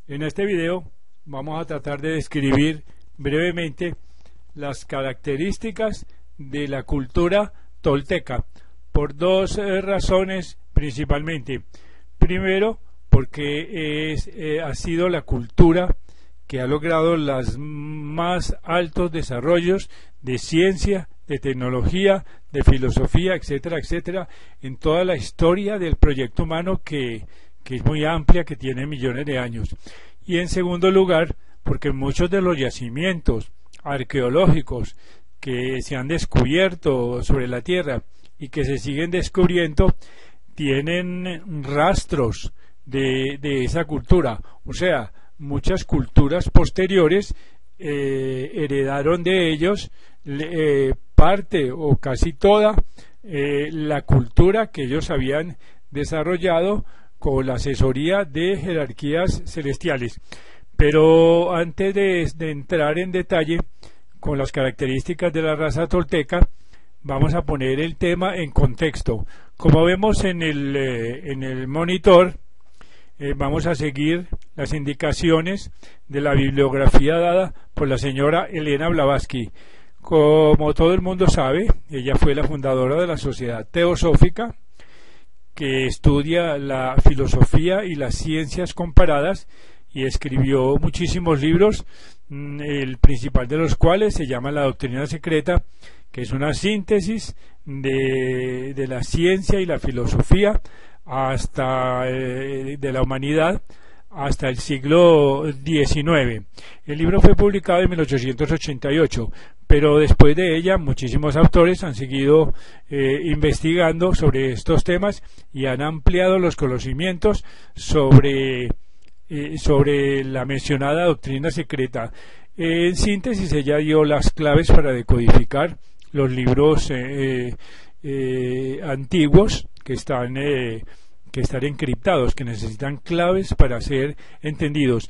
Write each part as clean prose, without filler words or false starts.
En este video vamos a tratar de describir brevemente las características de la cultura tolteca por dos razones principalmente. Primero, porque ha sido la cultura que ha logrado los más altos desarrollos de ciencia, de tecnología, de filosofía, etcétera, etcétera, en toda la historia del proyecto humano que es muy amplia, que tiene millones de años. Y en segundo lugar, porque muchos de los yacimientos arqueológicos que se han descubierto sobre la Tierra y que se siguen descubriendo tienen rastros de esa cultura. O sea, muchas culturas posteriores heredaron de ellos parte o casi toda la cultura que ellos habían desarrollado con la asesoría de jerarquías celestiales. Pero antes de entrar en detalle con las características de la raza tolteca, vamos a poner el tema en contexto. Como vemos en el monitor, vamos a seguir las indicaciones de la bibliografía dada por la señora Elena Blavatsky. Como todo el mundo sabe, ella fue la fundadora de la Sociedad Teosófica, que estudia la filosofía y las ciencias comparadas, y escribió muchísimos libros, el principal de los cuales se llama La Doctrina Secreta, que es una síntesis de la ciencia y la filosofía hasta de la humanidad hasta el siglo XIX. El libro fue publicado en 1888, pero después de ella muchísimos autores han seguido investigando sobre estos temas y han ampliado los conocimientos sobre la mencionada doctrina secreta. En síntesis, ella dio las claves para decodificar los libros antiguos que están encriptados, que necesitan claves para ser entendidos.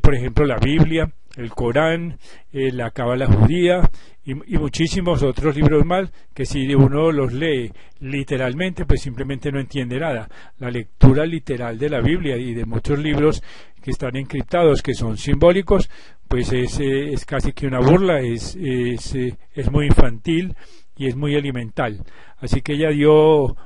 Por ejemplo, la Biblia, el Corán, la Cábala judía y muchísimos otros libros más que si uno los lee literalmente, pues simplemente no entiende nada. La lectura literal de la Biblia y de muchos libros que están encriptados, que son simbólicos, pues es casi que una burla, es muy infantil y es muy elemental. Así que ella dio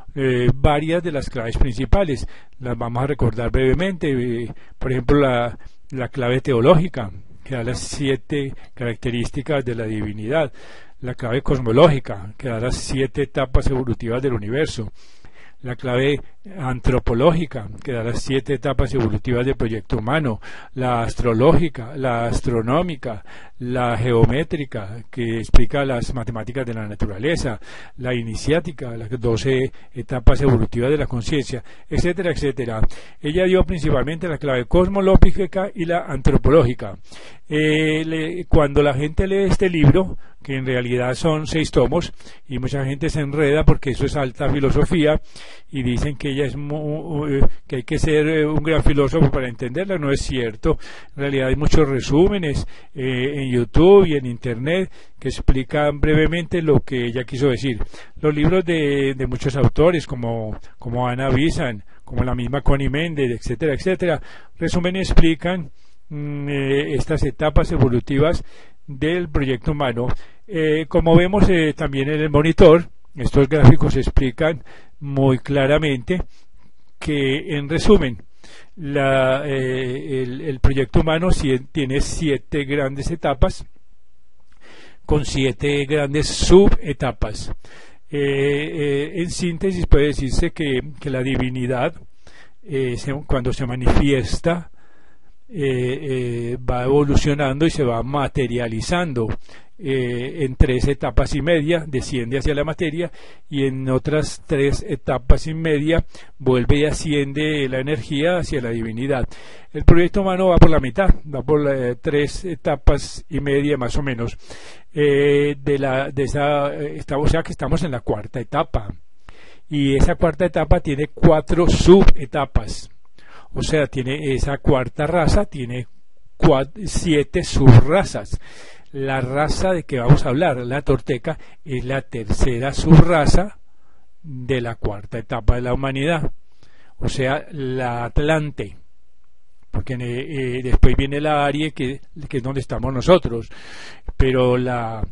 varias de las claves principales. Las vamos a recordar brevemente. Por ejemplo, la clave teológica, que da las 7 características de la divinidad. La clave cosmológica, que da las 7 etapas evolutivas del universo. La clave antropológica, que da las 7 etapas evolutivas del proyecto humano. La astrológica, la astronómica, la geométrica, que explica las matemáticas de la naturaleza. La iniciática, las 12 etapas evolutivas de la conciencia, etcétera, etcétera. Ella dio principalmente la clave cosmológica y la antropológica. Cuando la gente lee este libro, que en realidad son 6 tomos, y mucha gente se enreda porque eso es alta filosofía, y dicen que ella que hay que ser un gran filósofo para entenderla. No es cierto. En realidad hay muchos resúmenes en YouTube y en Internet que explican brevemente lo que ella quiso decir. Los libros de muchos autores como Anna Besant, como la misma Connie Méndez, etcétera, etcétera, resumen y explican estas etapas evolutivas del proyecto humano. Como vemos también en el monitor, estos gráficos explican muy claramente que, en resumen, el proyecto humano tiene 7 grandes etapas con 7 grandes subetapas. En síntesis puede decirse que la divinidad, cuando se manifiesta, va evolucionando y se va materializando en 3 etapas y media, desciende hacia la materia, y en otras 3 etapas y media vuelve y asciende la energía hacia la divinidad. El proyecto humano va por la mitad, va por 3 etapas y media más o menos, o sea que estamos en la 4ª etapa, y esa 4ª etapa tiene 4 subetapas. O sea, esa 4ª raza tiene 7 subrazas. La raza de que vamos a hablar, la tolteca, es la 3ª subraza de la 4ª etapa de la humanidad. O sea, la Atlante. porque después viene la Arie, que es donde estamos nosotros, pero la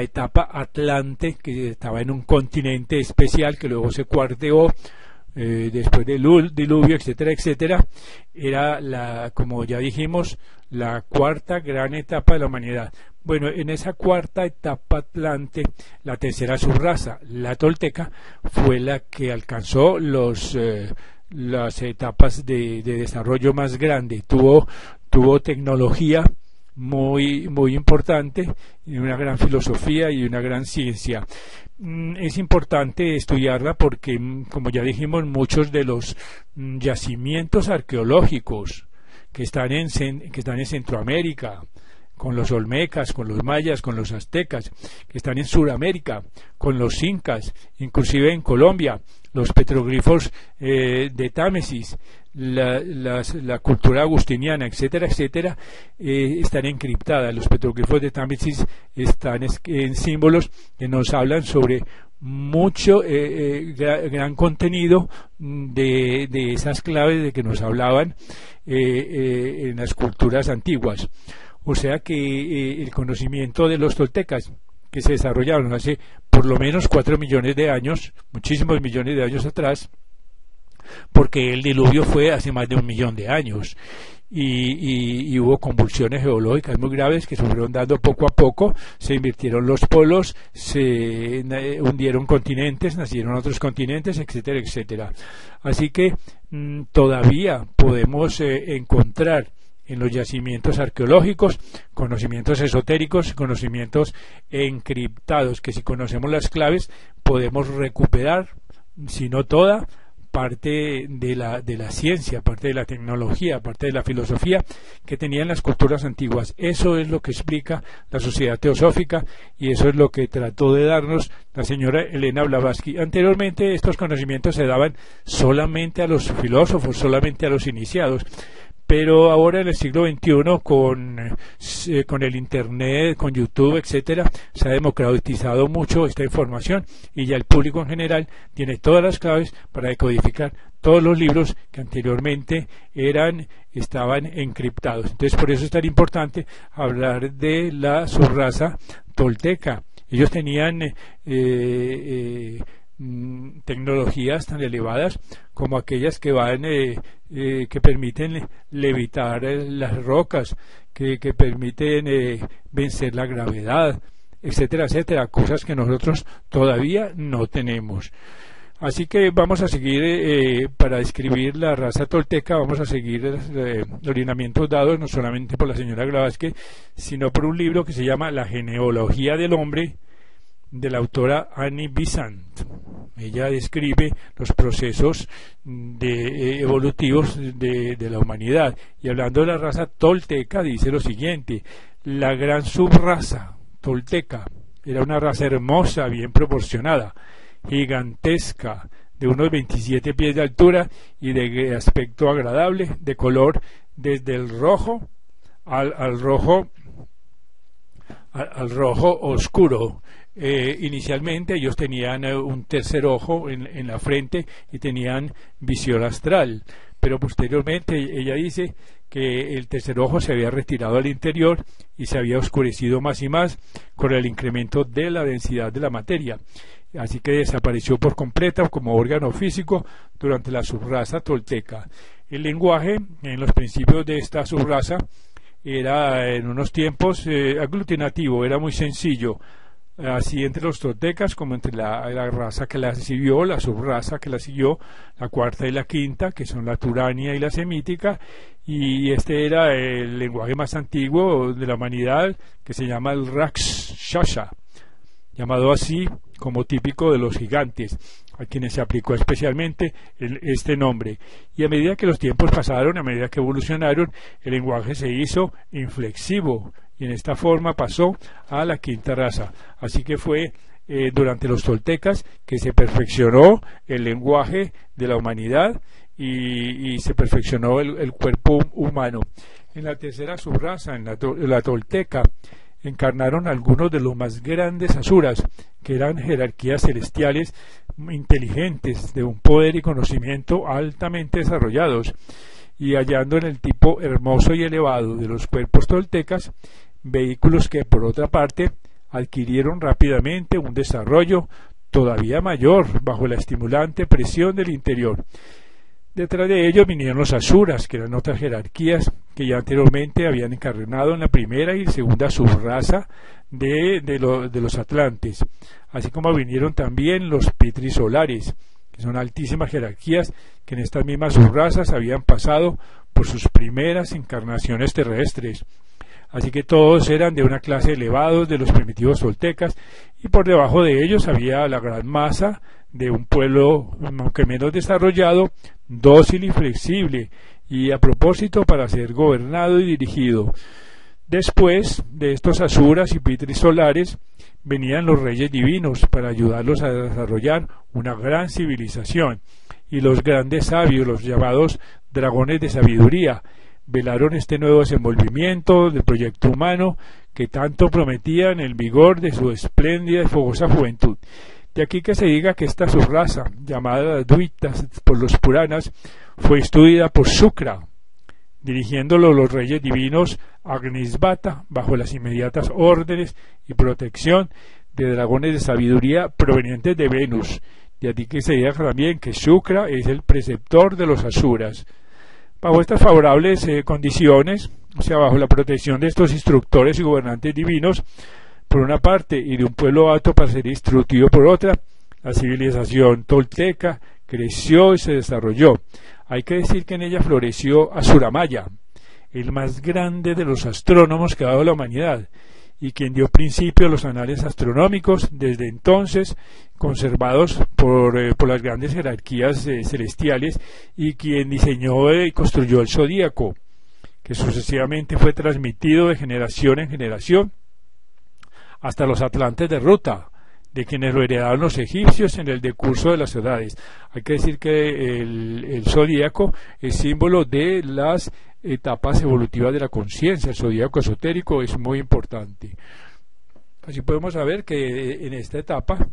etapa Atlante, que estaba en un continente especial que luego se cuarteó después del diluvio, etcétera, etcétera, era, como ya dijimos, la cuarta gran etapa de la humanidad. Bueno, en esa cuarta etapa Atlante, la tercera subraza, la tolteca, fue la que alcanzó las etapas de desarrollo más grande. Tuvo tecnología muy importante, y una gran filosofía y una gran ciencia. Es importante estudiarla porque, como ya dijimos, muchos de los yacimientos arqueológicos que están en Centroamérica, con los olmecas, con los mayas, con los aztecas, que están en Sudamérica, con los incas, inclusive en Colombia, los petroglifos de Támesis, la cultura agustiniana, etcétera, etcétera, están encriptadas. Los petroglifos de Támesis están en símbolos que nos hablan sobre mucho gran contenido de esas claves de que nos hablaban en las culturas antiguas. O sea que el conocimiento de los toltecas, que se desarrollaron hace por lo menos 4 millones de años, muchísimos millones de años atrás, porque el diluvio fue hace más de 1 millón de años, y hubo convulsiones geológicas muy graves que se fueron dando poco a poco, se invirtieron los polos, se hundieron continentes, nacieron otros continentes, etcétera, etcétera. Así que todavía podemos encontrar en los yacimientos arqueológicos conocimientos esotéricos, conocimientos encriptados, que si conocemos las claves podemos recuperar, si no toda, parte de la ciencia, parte de la tecnología, parte de la filosofía que tenían las culturas antiguas. Eso es lo que explica la Sociedad Teosófica, y eso es lo que trató de darnos la señora Elena Blavatsky. Anteriormente estos conocimientos se daban solamente a los filósofos, solamente a los iniciados, pero ahora en el siglo XXI con el internet, con YouTube, etcétera, se ha democratizado mucho esta información, y ya el público en general tiene todas las claves para decodificar todos los libros que anteriormente estaban encriptados. Entonces, por eso es tan importante hablar de la subraza tolteca. Ellos tenían tecnologías tan elevadas como aquellas que permiten levitar las rocas, que permiten vencer la gravedad, etcétera, etcétera, cosas que nosotros todavía no tenemos. Así que vamos a seguir, para describir la raza tolteca, vamos a seguir los lineamientos dados no solamente por la señora Blavatsky, sino por un libro que se llama La genealogía del hombre, de la autora Annie Besant. Ella describe los procesos evolutivos de la humanidad, y hablando de la raza tolteca dice lo siguiente: la gran subraza tolteca era una raza hermosa, bien proporcionada, gigantesca, de unos 27 pies de altura y de aspecto agradable, de color desde el rojo al rojo oscuro. Inicialmente ellos tenían un tercer ojo en la frente y tenían visión astral, pero posteriormente ella dice que el tercer ojo se había retirado al interior y se había oscurecido más y más con el incremento de la densidad de la materia, así que desapareció por completo como órgano físico durante la subraza tolteca. El lenguaje en los principios de esta subraza era en unos tiempos aglutinativo, era muy sencillo, así entre los toltecas como entre la raza que la siguió, la subraza que la siguió, la cuarta y la quinta, que son la turania y la semítica, y este era el lenguaje más antiguo de la humanidad, que se llama el Rakshasa, llamado así como típico de los gigantes, a quienes se aplicó especialmente este nombre. Y a medida que los tiempos pasaron, a medida que evolucionaron, el lenguaje se hizo inflexivo, y en esta forma pasó a la quinta raza. Así que fue durante los toltecas que se perfeccionó el lenguaje de la humanidad y se perfeccionó el cuerpo humano. En la tercera subraza, en la tolteca, encarnaron algunos de los más grandes asuras, que eran jerarquías celestiales inteligentes, de un poder y conocimiento altamente desarrollados. y hallando en el tipo hermoso y elevado de los cuerpos toltecas vehículos que por otra parte adquirieron rápidamente un desarrollo todavía mayor bajo la estimulante presión del interior. Detrás de ellos vinieron los asuras, que eran otras jerarquías que ya anteriormente habían encarnado en la primera y segunda subraza de los atlantes, así como vinieron también los pitris solares, que son altísimas jerarquías que en estas mismas subrazas habían pasado por sus primeras encarnaciones terrestres. Así que todos eran de una clase elevados de los primitivos toltecas, y por debajo de ellos había la gran masa de un pueblo, aunque menos desarrollado, dócil y flexible, y a propósito para ser gobernado y dirigido. Después de estos asuras y pitris solares venían los reyes divinos para ayudarlos a desarrollar una gran civilización, y los grandes sabios, los llamados dragones de sabiduría, velaron este nuevo desenvolvimiento del proyecto humano que tanto prometía en el vigor de su espléndida y fogosa juventud. De aquí que se diga que esta subraza, llamada Advaitas por los Puranas, fue instituida por Shukra, dirigiéndolo los reyes divinos Agnisvata bajo las inmediatas órdenes y protección de dragones de sabiduría provenientes de Venus. De aquí que se diga también que Shukra es el preceptor de los asuras. Bajo estas favorables condiciones, o sea, bajo la protección de estos instructores y gobernantes divinos, por una parte, y de un pueblo apto para ser instruido por otra, la civilización tolteca creció y se desarrolló. Hay que decir que en ella floreció Asuramaya, el más grande de los astrónomos que ha dado la humanidad, y quien dio principio a los anales astronómicos, desde entonces conservados por las grandes jerarquías celestiales, y quien diseñó y construyó el zodíaco, que sucesivamente fue transmitido de generación en generación hasta los atlantes de Ruta, de quienes lo heredaron los egipcios en el decurso de las edades. Hay que decir que el zodíaco es símbolo de las etapas evolutivas de la conciencia. El zodíaco esotérico es muy importante. Así podemos saber que en esta etapa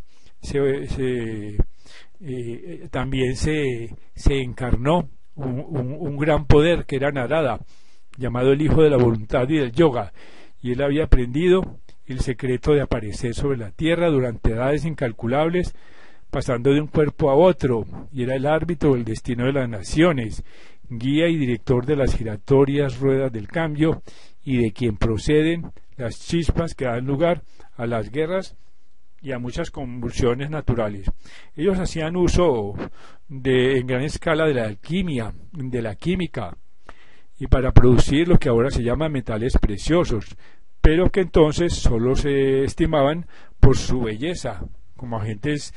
también se encarnó un gran poder que era Narada, llamado el hijo de la voluntad y del yoga, y él había aprendido el secreto de aparecer sobre la tierra durante edades incalculables, pasando de un cuerpo a otro, y era el árbitro del destino de las naciones, guía y director de las giratorias ruedas del cambio, y de quien proceden las chispas que dan lugar a las guerras y a muchas convulsiones naturales. Ellos hacían uso en gran escala de la alquimia, de la química, y para producir lo que ahora se llama metales preciosos, pero que entonces solo se estimaban por su belleza, como agentes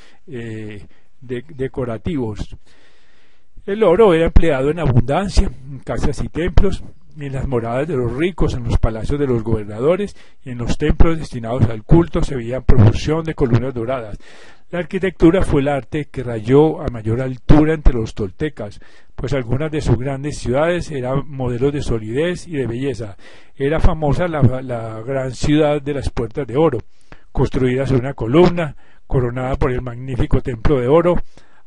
decorativos. El oro era empleado en abundancia en casas y templos, en las moradas de los ricos, en los palacios de los gobernadores, y en los templos destinados al culto se veía profusión de columnas doradas. La arquitectura fue el arte que rayó a mayor altura entre los toltecas, pues algunas de sus grandes ciudades eran modelos de solidez y de belleza. Era famosa la gran ciudad de las Puertas de Oro, construida sobre una columna, coronada por el magnífico templo de oro,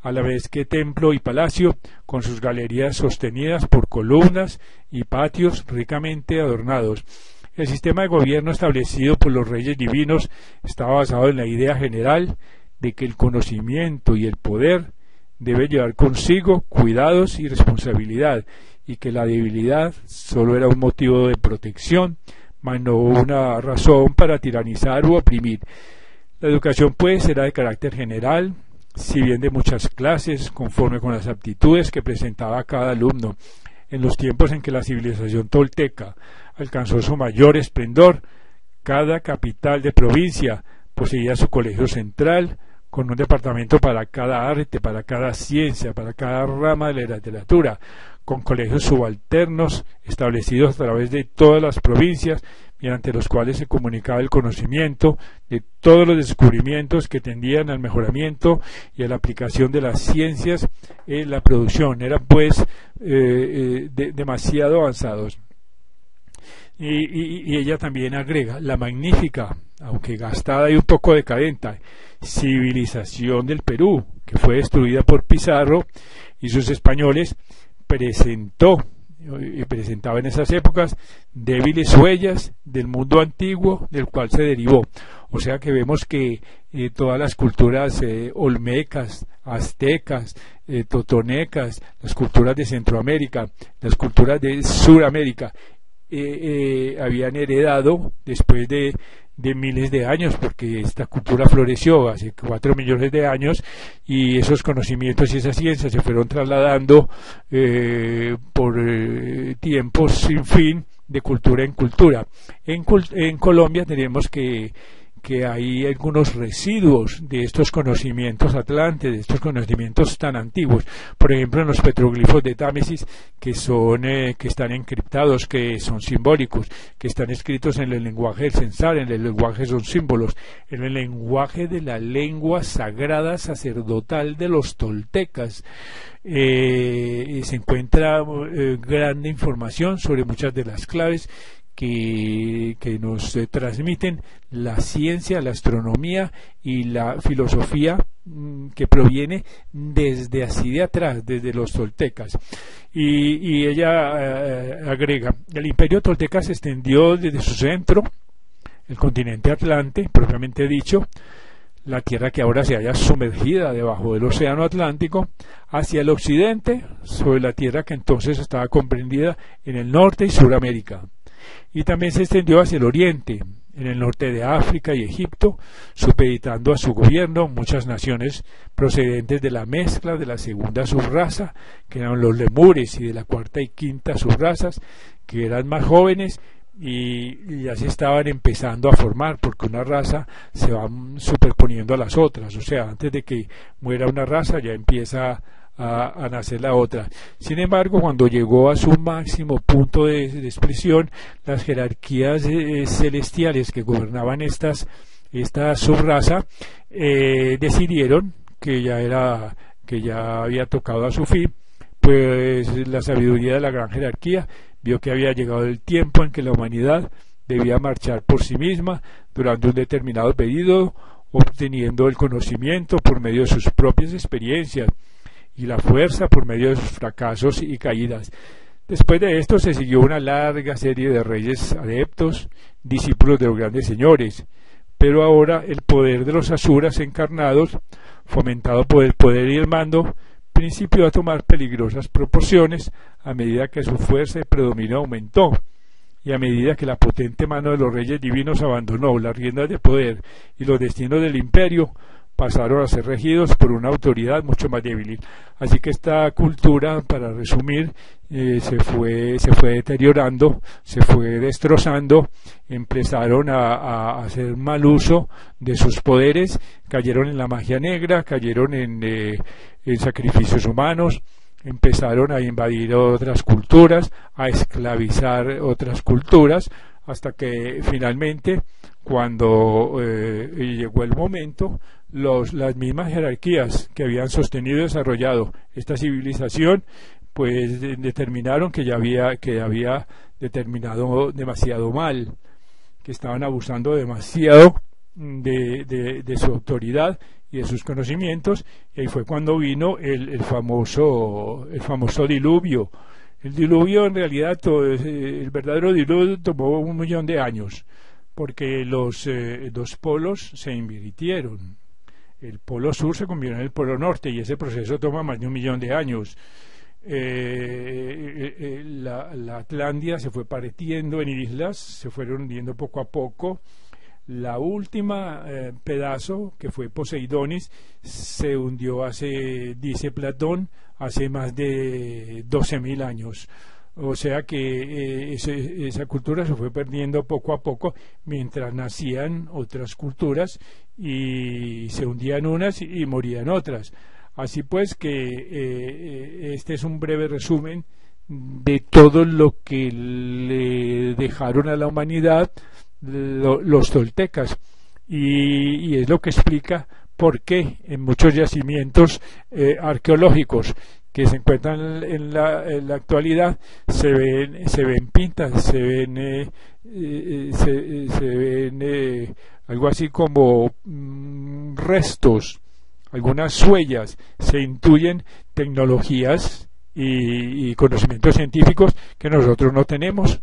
a la vez que templo y palacio, con sus galerías sostenidas por columnas y patios ricamente adornados. El sistema de gobierno establecido por los reyes divinos estaba basado en la idea general de que el conocimiento y el poder debe llevar consigo cuidados y responsabilidad, y que la debilidad solo era un motivo de protección, mas no una razón para tiranizar u oprimir. La educación, pues, era de carácter general, si bien de muchas clases, conforme con las aptitudes que presentaba cada alumno. En los tiempos en que la civilización tolteca alcanzó su mayor esplendor, cada capital de provincia poseía su colegio central, con un departamento para cada arte, para cada ciencia, para cada rama de la literatura, con colegios subalternos establecidos a través de todas las provincias, mediante los cuales se comunicaba el conocimiento de todos los descubrimientos que tendían al mejoramiento y a la aplicación de las ciencias en la producción. Eran pues demasiado avanzados. Y ella también agrega la magnífica, aunque gastada y un poco decadente, civilización del Perú, que fue destruida por Pizarro y sus españoles, presentó y presentaba en esas épocas débiles huellas del mundo antiguo del cual se derivó. O sea que vemos que todas las culturas olmecas, aztecas, totonecas, las culturas de Centroamérica, las culturas de Suramérica, habían heredado después de miles de años, porque esta cultura floreció hace 4 millones de años, y esos conocimientos y esas ciencias se fueron trasladando por tiempos sin fin, de cultura en cultura. En Colombia tenemos que hay algunos residuos de estos conocimientos atlantes, de estos conocimientos tan antiguos. Por ejemplo, en los petroglifos de Támesis, que están encriptados, que son simbólicos, que están escritos en el lenguaje del censal, en el lenguaje son símbolos, en el lenguaje de la lengua sagrada sacerdotal de los toltecas. Se encuentra grande información sobre muchas de las claves que nos transmiten la ciencia, la astronomía y la filosofía que proviene desde así de atrás, desde los toltecas. Y ella agrega: el imperio tolteca se extendió desde su centro, el continente Atlante, propiamente dicho, la tierra que ahora se halla sumergida debajo del océano Atlántico, hacia el occidente, sobre la tierra que entonces estaba comprendida en el norte y Suramérica. Y también se extendió hacia el oriente, en el norte de África y Egipto, supeditando a su gobierno muchas naciones procedentes de la mezcla de la segunda subraza, que eran los lemures, y de la cuarta y quinta subrazas, que eran más jóvenes y ya se estaban empezando a formar, porque una raza se va superponiendo a las otras. O sea, antes de que muera una raza ya empieza a nacer la otra. Sin embargo, cuando llegó a su máximo punto de expresión, las jerarquías celestiales que gobernaban esta subraza decidieron que ya había tocado a su fin. Pues la sabiduría de la gran jerarquía vio que había llegado el tiempo en que la humanidad debía marchar por sí misma durante un determinado periodo, obteniendo el conocimiento por medio de sus propias experiencias y la fuerza por medio de sus fracasos y caídas. Después de esto se siguió una larga serie de reyes adeptos, discípulos de los grandes señores, pero ahora el poder de los asuras encarnados, fomentado por el poder y el mando, principió a tomar peligrosas proporciones a medida que su fuerza y predominio aumentó, y a medida que la potente mano de los reyes divinos abandonó las riendas de poder y los destinos del imperio, pasaron a ser regidos por una autoridad mucho más débil. Así que esta cultura, para resumir, se fue deteriorando, se fue destrozando, empezaron a hacer mal uso de sus poderes, cayeron en la magia negra, cayeron en sacrificios humanos, empezaron a invadir otras culturas, a esclavizar otras culturas, hasta que finalmente, cuando llegó el momento, las mismas jerarquías que habían sostenido y desarrollado esta civilización, pues determinaron que había determinado demasiado mal, que estaban abusando demasiado de su autoridad y de sus conocimientos, y ahí fue cuando vino el famoso diluvio. El diluvio, en realidad, el verdadero diluvio tomó 1 millón de años, porque los dos polos se invirtieron. El polo sur se convirtió en el polo norte, y ese proceso toma más de 1 millón de años. La Atlántida se fue partiendo en islas, se fueron hundiendo poco a poco. La última pedazo, que fue Poseidonis, se hundió dice Platón, hace más de 12.000 años. O sea que esa cultura se fue perdiendo poco a poco, mientras nacían otras culturas y se hundían unas y morían otras. Así pues que este es un breve resumen de todo lo que le dejaron a la humanidad los toltecas, y es lo que explica por qué en muchos yacimientos arqueológicos que se encuentran en la actualidad se ven pintas, se ven algo así como restos, algunas huellas, se intuyen tecnologías y conocimientos científicos que nosotros no tenemos.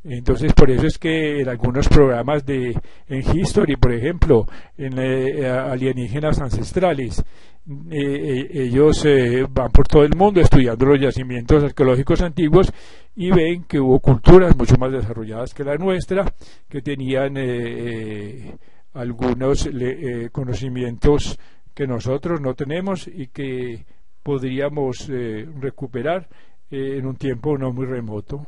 Entonces, por eso es que en algunos programas en History, por ejemplo, en alienígenas ancestrales, ellos van por todo el mundo estudiando los yacimientos arqueológicos antiguos y ven que hubo culturas mucho más desarrolladas que la nuestra, que tenían algunos conocimientos que nosotros no tenemos y que podríamos recuperar en un tiempo no muy remoto.